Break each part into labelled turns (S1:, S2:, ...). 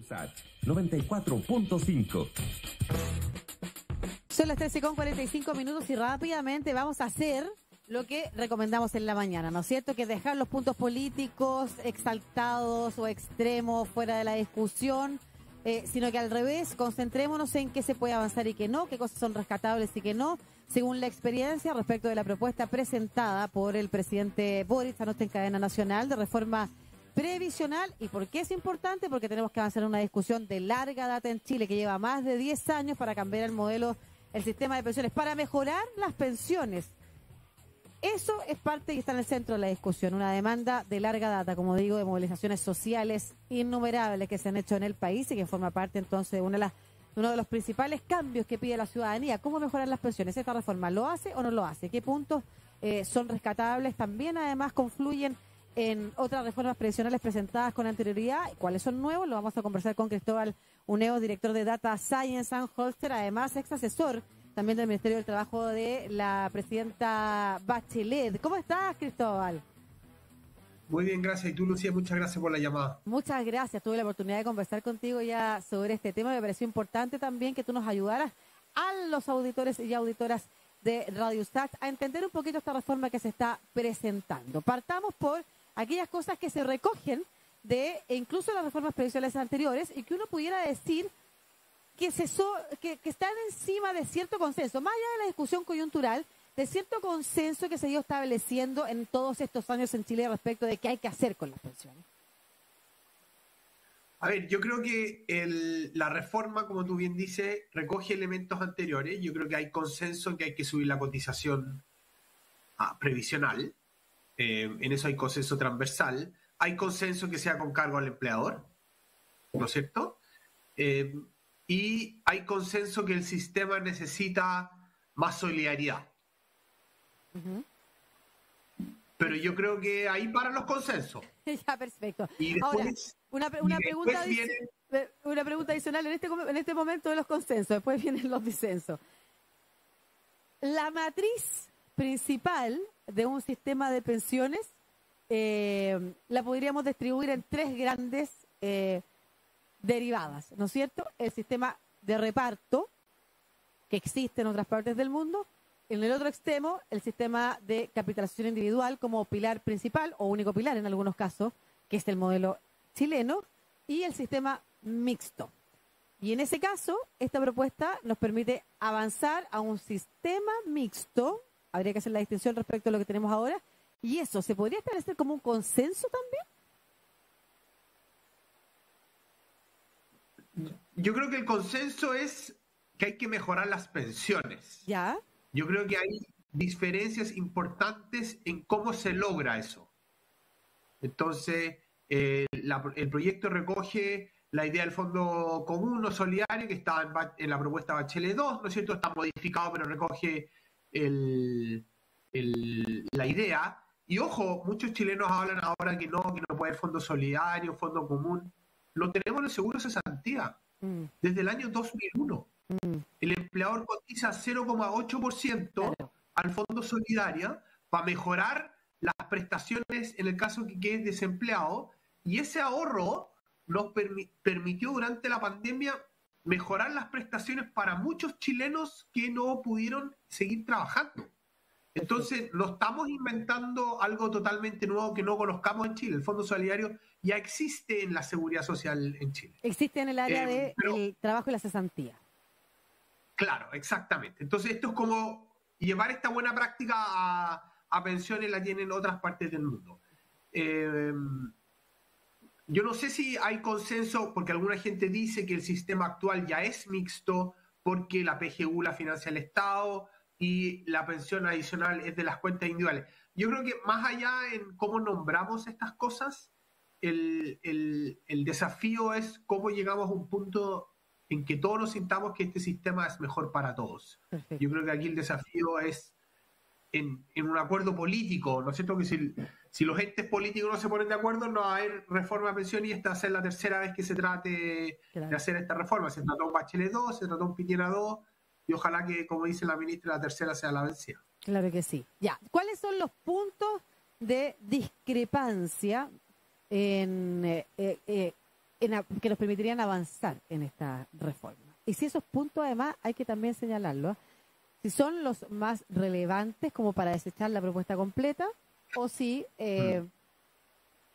S1: USAT 94.5.
S2: Son las 13:45 y rápidamente vamos a hacer lo que recomendamos en la mañana, ¿no es cierto? Que dejar los puntos políticos exaltados o extremos fuera de la discusión, sino que al revés, concentrémonos en qué se puede avanzar y qué no, qué cosas son rescatables y qué no, según la experiencia respecto de la propuesta presentada por el presidente Boric anoche en cadena nacional de reforma previsional. ¿Y por qué es importante? Porque tenemos que avanzar en una discusión de larga data en Chile que lleva más de 10 años para cambiar el modelo, el sistema de pensiones, para mejorar las pensiones. Eso es parte y está en el centro de la discusión, una demanda de larga data, como digo, de movilizaciones sociales innumerables que se han hecho en el país y que forma parte entonces de uno de los principales cambios que pide la ciudadanía. ¿Cómo mejorar las pensiones? ¿Esta reforma lo hace o no lo hace? ¿Qué puntos son rescatables? También además confluyen en otras reformas previsionales presentadas con anterioridad. ¿Cuáles son nuevos? Lo vamos a conversar con Cristóbal Uneo, director de Data Science and Holster, además ex asesor también del Ministerio del Trabajo de la presidenta Bachelet. ¿Cómo estás, Cristóbal?
S3: Muy bien, gracias. Y tú, Lucía, muchas gracias por la llamada.
S2: Muchas gracias. Tuve la oportunidad de conversar contigo ya sobre este tema. Me pareció importante también que tú nos ayudaras a los auditores y auditoras de Radio USAT a entender un poquito esta reforma que se está presentando. Partamos por aquellas cosas que se recogen de incluso las reformas previsionales anteriores y que uno pudiera decir que están encima de cierto consenso, más allá de la discusión coyuntural, de cierto consenso que se ha ido estableciendo en todos estos años en Chile respecto de qué hay que hacer con las pensiones.
S3: A ver, yo creo que la reforma, como tú bien dices, recoge elementos anteriores. Yo creo que hay consenso en que hay que subir la cotización previsional. En eso hay consenso transversal. Hay consenso que sea con cargo al empleador, ¿no es cierto? Y hay consenso que el sistema necesita más solidaridad.
S2: Uh-huh.
S3: Pero yo creo que ahí paran los consensos.
S2: Ya, perfecto.
S3: Y después,
S2: ahora, una pregunta adicional en este momento de los consensos, después vienen los disensos. La matriz principal de un sistema de pensiones la podríamos distribuir en tres grandes derivadas, ¿no es cierto? El sistema de reparto, que existe en otras partes del mundo. En el otro extremo, el sistema de capitalización individual como pilar principal, o único pilar en algunos casos, que es el modelo chileno, y el sistema mixto. Y en ese caso, esta propuesta nos permite avanzar a un sistema mixto, habría que hacer la distinción respecto a lo que tenemos ahora, y eso, ¿se podría establecer como un consenso también?
S3: Yo creo que el consenso es que hay que mejorar las pensiones.
S2: ¿Ya?
S3: Yo creo que hay diferencias importantes en cómo se logra eso. Entonces, el proyecto recoge la idea del fondo común o solidario que está en la propuesta Bachelet 2, ¿no es cierto? Está modificado, pero recoge la idea. Y ojo, muchos chilenos hablan ahora que no puede haber fondo solidario, fondo común. Lo tenemos en el seguro de cesantía desde el año 2001. El empleador cotiza 0,8% al fondo solidario para mejorar las prestaciones en el caso que quede desempleado, y ese ahorro nos permitió durante la pandemia mejorar las prestaciones para muchos chilenos que no pudieron seguir trabajando. Entonces, no estamos inventando algo totalmente nuevo que no conozcamos en Chile. El Fondo Solidario ya existe en la Seguridad Social en Chile.
S2: Existe en el área del trabajo y la cesantía.
S3: Claro, exactamente. Entonces, esto es como llevar esta buena práctica a pensiones, la tienen en otras partes del mundo. Yo no sé si hay consenso, porque alguna gente dice que el sistema actual ya es mixto, porque la PGU la financia el Estado y la pensión adicional es de las cuentas individuales. Yo creo que más allá en cómo nombramos estas cosas, el desafío es cómo llegamos a un punto en que todos nos sintamos que este sistema es mejor para todos. Perfecto. Yo creo que aquí el desafío es en un acuerdo político, ¿no es cierto? Que si los entes políticos no se ponen de acuerdo, no va a haber reforma de pensión, y esta va a ser la tercera vez que se trate de hacer esta reforma. Se trató un Bachelet 2, se trató un Piñera 2, y ojalá que, como dice la ministra, la tercera sea la vencida.
S2: Claro que sí. Ya, ¿cuáles son los puntos de discrepancia en que nos permitirían avanzar en esta reforma. Y si esos puntos, además, hay que también señalarlo, si son los más relevantes como para desechar la propuesta completa o si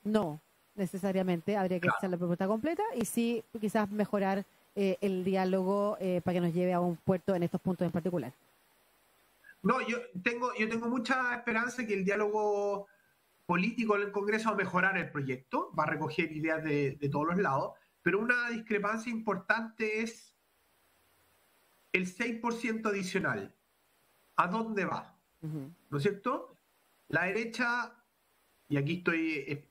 S2: no necesariamente habría que desechar la propuesta completa y si quizás mejorar el diálogo para que nos lleve a un puerto en estos puntos en particular.
S3: No, yo tengo mucha esperanza que el diálogo político en el Congreso va a mejorar el proyecto, va a recoger ideas de todos los lados, pero una discrepancia importante es el 6% adicional. ¿A dónde va? ¿No es cierto? La derecha, y aquí estoy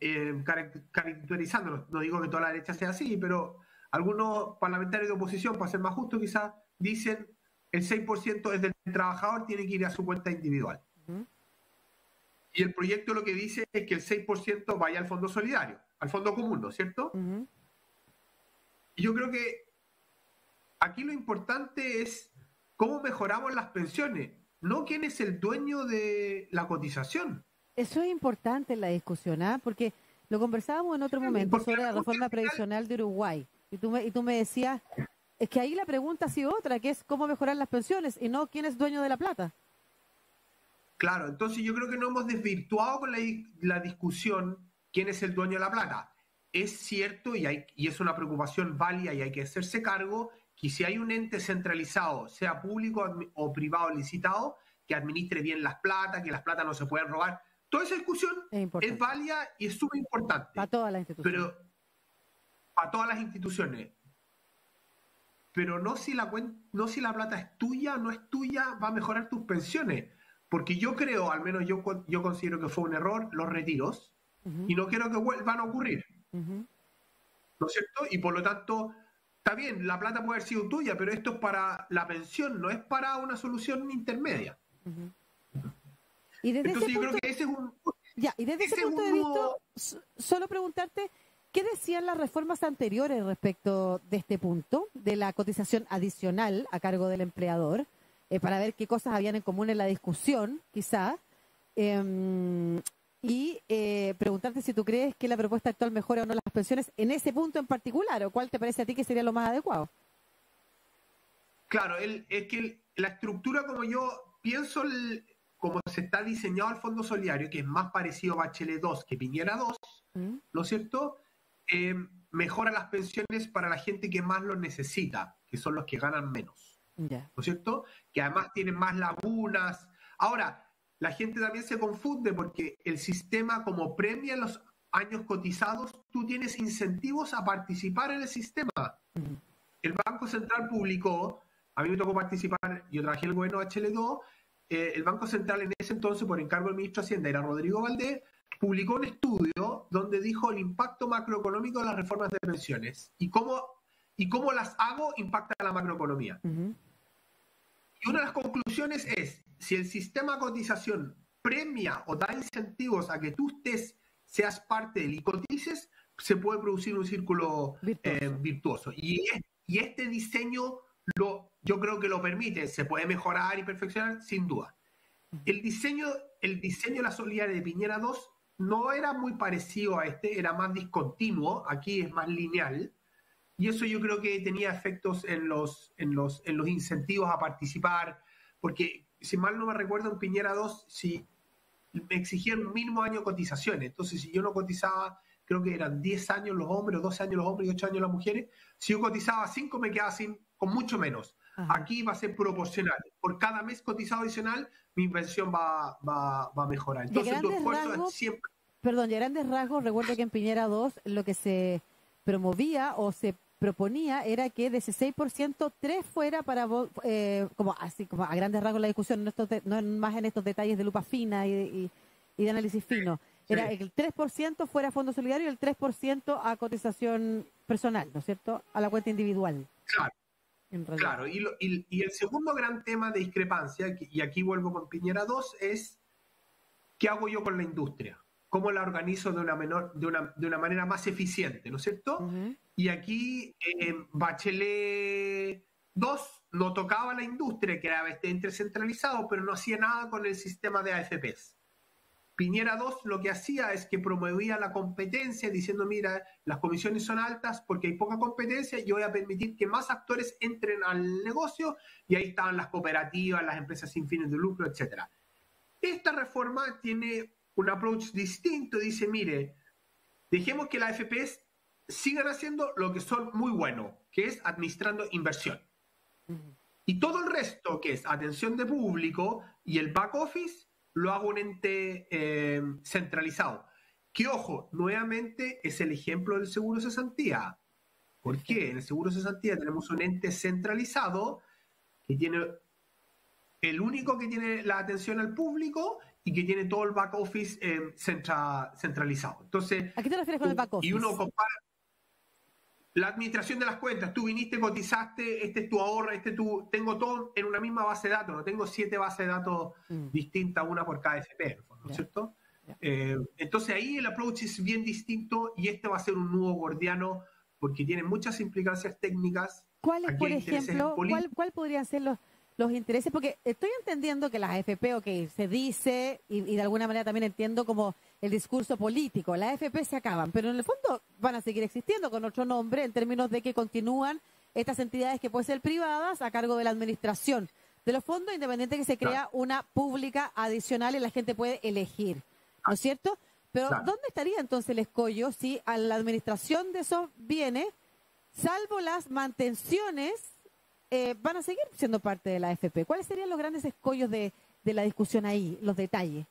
S3: caracterizando, no digo que toda la derecha sea así, pero algunos parlamentarios de oposición, para ser más justo quizás, dicen el 6% es del trabajador, tiene que ir a su cuenta individual. Y el proyecto lo que dice es que el 6% vaya al fondo solidario, al fondo común, ¿no es cierto? Y yo creo que aquí lo importante es cómo mejoramos las pensiones, no quién es el dueño de la cotización.
S2: Eso es importante en la discusión, ¿ah? Porque lo conversábamos en otro momento sobre la reforma previsional de Uruguay. Y tú me decías, es que ahí la pregunta ha sido otra, que es cómo mejorar las pensiones y no quién es dueño de la plata.
S3: Claro, entonces yo creo que no hemos desvirtuado con la discusión quién es el dueño de la plata. Es cierto y es una preocupación válida y hay que hacerse cargo que si hay un ente centralizado, sea público o privado licitado, que administre bien las platas, que las platas no se pueden robar. Toda esa discusión es válida y es súper importante.
S2: Para todas las instituciones.
S3: Pero, para todas las instituciones. Pero no si la plata es tuya, no es tuya, va a mejorar tus pensiones. Porque yo creo, al menos yo considero que fue un error los retiros y no quiero que vuelvan a ocurrir. ¿No es cierto? Y por lo tanto, está bien, la plata puede haber sido tuya, pero esto es para la pensión, no es para una solución intermedia.
S2: Y desde
S3: entonces yo
S2: punto,
S3: creo que ese es un...
S2: Ya, y desde ese punto de vista, solo preguntarte, ¿qué decían las reformas anteriores respecto de este punto, de la cotización adicional a cargo del empleador, para ver qué cosas habían en común en la discusión, quizá, y preguntarte si tú crees que la propuesta actual mejora o no las pensiones en ese punto en particular, o cuál te parece a ti que sería lo más adecuado?
S3: Claro, es que la estructura como yo pienso, como se está diseñado el Fondo Solidario, que es más parecido a Bachelet 2 que Piñera 2, ¿no es cierto? Mejora las pensiones para la gente que más lo necesita, que son los que ganan menos. ¿No es cierto? Que además tienen más lagunas. Ahora, la gente también se confunde porque el sistema, como premia los años cotizados, tú tienes incentivos a participar en el sistema. El Banco Central publicó, a mí me tocó participar, yo trabajé en el gobierno de HL2, el Banco Central en ese entonces, por encargo del ministro de Hacienda, era Rodrigo Valdés, publicó un estudio donde dijo el impacto macroeconómico de las reformas de pensiones y cómo las hago impacta a la macroeconomía. Y una de las conclusiones es, si el sistema de cotización premia o da incentivos a que tú seas parte de él y cotices, se puede producir un círculo virtuoso. Y este diseño yo creo que lo permite, se puede mejorar y perfeccionar sin duda. El diseño de la solidaridad de Piñera 2 no era muy parecido a este, era más discontinuo, aquí es más lineal. Y eso yo creo que tenía efectos en los incentivos a participar, porque si mal no me recuerdo en Piñera 2, si me exigían un mínimo año de cotizaciones, entonces si yo no cotizaba, creo que eran 10 años los hombres, 12 años los hombres y 8 años las mujeres, si yo cotizaba 5 me quedaba con mucho menos. Aquí va a ser proporcional. Por cada mes cotizado adicional, mi pensión va a mejorar. Entonces tu esfuerzo es siempre...
S2: Perdón, de grandes rasgos, recuerdo que en Piñera 2 lo que se promovía o se proponía era que de ese 6%, 3% fuera para, como a grandes rasgos la discusión, no más en estos detalles de lupa fina y de análisis fino. Era el 3% fuera a fondo solidario y el 3% a cotización personal, ¿no es cierto? A la cuenta individual.
S3: Claro. Y el segundo gran tema de discrepancia, y aquí vuelvo con Piñera 2, es ¿qué hago yo con la industria? ¿Cómo la organizo de una manera más eficiente, ¿no es cierto? Y aquí Bachelet 2 no tocaba la industria, que era ente centralizado, pero no hacía nada con el sistema de AFPs. Piñera 2 lo que hacía es que promovía la competencia diciendo, mira, las comisiones son altas porque hay poca competencia, yo voy a permitir que más actores entren al negocio, y ahí estaban las cooperativas, las empresas sin fines de lucro, etcétera. Esta reforma tiene un approach distinto, dice, mire, dejemos que las AFPs sigan haciendo lo que son muy buenos, que es administrando inversión. Y todo el resto, que es atención de público y el back office, lo hago un ente centralizado. Que, ojo, nuevamente es el ejemplo del seguro cesantía. ¿Por qué? En el seguro cesantía tenemos un ente centralizado que tiene el único que tiene la atención al público y que tiene todo el back office centralizado. Entonces,
S2: ¿a qué te refieres con el back office?
S3: Y uno compara la administración de las cuentas. Tú viniste, cotizaste, este es tu ahorro, tengo todo en una misma base de datos, no tengo 7 bases de datos distintas, una por cada FP, ¿no es cierto? Entonces ahí el approach es bien distinto, y este va a ser un nudo gordiano porque tiene muchas implicancias técnicas.
S2: ¿Cuáles, por ejemplo, cuál podrían ser los intereses? Porque estoy entendiendo que las AFP, se dice, y de alguna manera también entiendo como el discurso político, las AFP se acaban, pero en el fondo van a seguir existiendo con otro nombre, en términos de que continúan estas entidades que pueden ser privadas a cargo de la administración de los fondos, independiente que se crea una pública adicional y la gente puede elegir, ¿no es cierto? Pero ¿dónde estaría entonces el escollo si a la administración de esos bienes, salvo las mantenciones, van a seguir siendo parte de la AFP? ¿Cuáles serían los grandes escollos de la discusión ahí, los detalles?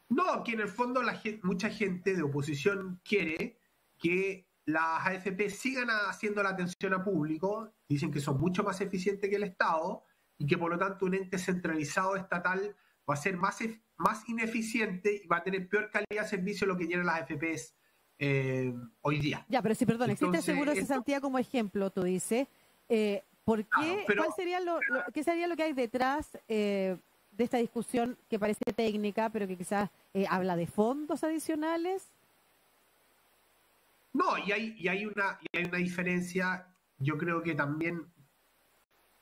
S3: No, que en el fondo mucha gente de oposición quiere que las AFP sigan haciendo la atención a público, dicen que son mucho más eficientes que el Estado, y que por lo tanto un ente centralizado estatal va a ser más ineficiente y va a tener peor calidad de servicio de lo que tienen las AFPs hoy día.
S2: Ya, pero sí, perdón, existe el seguro de cesantía como ejemplo, tú dices. ¿Por qué? ¿Cuál sería qué sería lo que hay detrás de esta discusión que parece técnica, pero que quizás habla de fondos adicionales?
S3: No, y hay una diferencia. Yo creo que también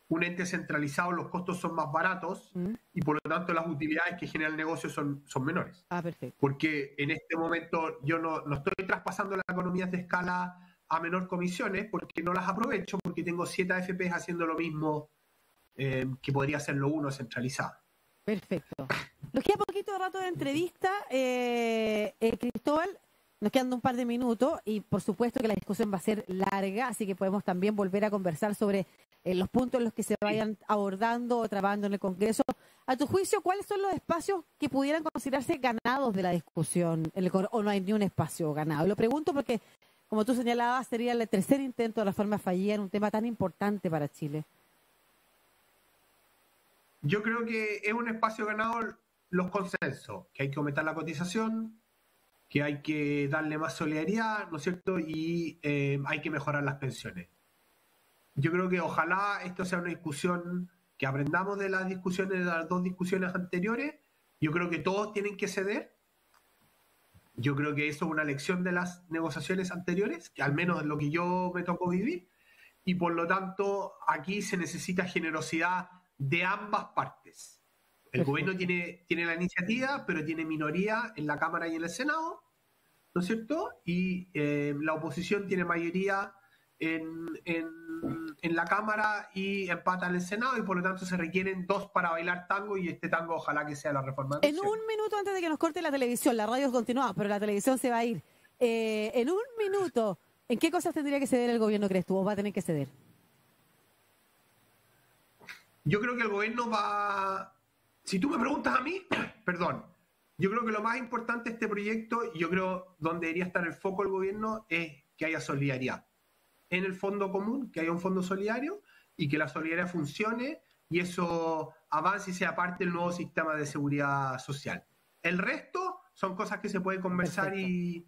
S3: un ente centralizado, los costos son más baratos y por lo tanto las utilidades que genera el negocio son menores.
S2: Ah, perfecto.
S3: Porque en este momento yo no estoy traspasando las economías de escala a menor comisiones porque no las aprovecho, porque tengo 7 AFPs haciendo lo mismo que podría hacerlo uno centralizado.
S2: Perfecto. Nos queda poquito rato de entrevista, Cristóbal. Nos quedan un par de minutos y por supuesto que la discusión va a ser larga, así que podemos también volver a conversar sobre los puntos en los que se vayan abordando o trabajando en el Congreso. A tu juicio, ¿cuáles son los espacios que pudieran considerarse ganados de la discusión? ¿O no hay ni un espacio ganado? Lo pregunto porque, como tú señalabas, sería el tercer intento de reforma fallida en un tema tan importante para Chile.
S3: Yo creo que es un espacio ganado los consensos, que hay que aumentar la cotización, que hay que darle más solidaridad, ¿no es cierto? Y hay que mejorar las pensiones. Yo creo que ojalá esto sea una discusión, que aprendamos de las discusiones, de las 2 discusiones anteriores. Yo creo que todos tienen que ceder. Yo creo que eso es una lección de las negociaciones anteriores, que al menos es lo que yo me tocó vivir. Y por lo tanto, aquí se necesita generosidad de ambas partes. El gobierno tiene la iniciativa, pero tiene minoría en la Cámara y en el Senado, ¿no es cierto? Y la oposición tiene mayoría en la Cámara y empata en el Senado, y por lo tanto se requieren 2 para bailar tango, y este tango ojalá que sea la reforma.
S2: En un minuto antes de que nos corte la televisión, la radio continúa, pero la televisión se va a ir. En un minuto, ¿en qué cosas tendría que ceder el gobierno, crees tú, o va a tener que ceder?
S3: Yo creo que el gobierno va... Si tú me preguntas a mí, perdón, yo creo que lo más importante de este proyecto, y yo creo donde debería estar el foco del gobierno, es que haya solidaridad en el fondo común, que haya un fondo solidario y que la solidaridad funcione y eso avance y sea parte del nuevo sistema de seguridad social. El resto son cosas que se pueden conversar y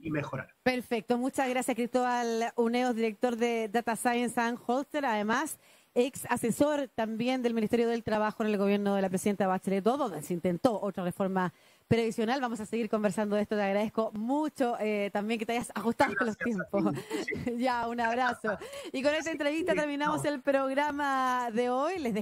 S3: mejorar.
S2: Perfecto, muchas gracias, Cristóbal Uneos, director de Data Science and Holster, además ex asesor también del Ministerio del Trabajo en el gobierno de la presidenta Bachelet, donde se intentó otra reforma previsional. Vamos a seguir conversando de esto. Te agradezco mucho también que te hayas ajustado con los tiempos. Ya, un abrazo. Y con esta entrevista terminamos el programa de hoy. Les dejo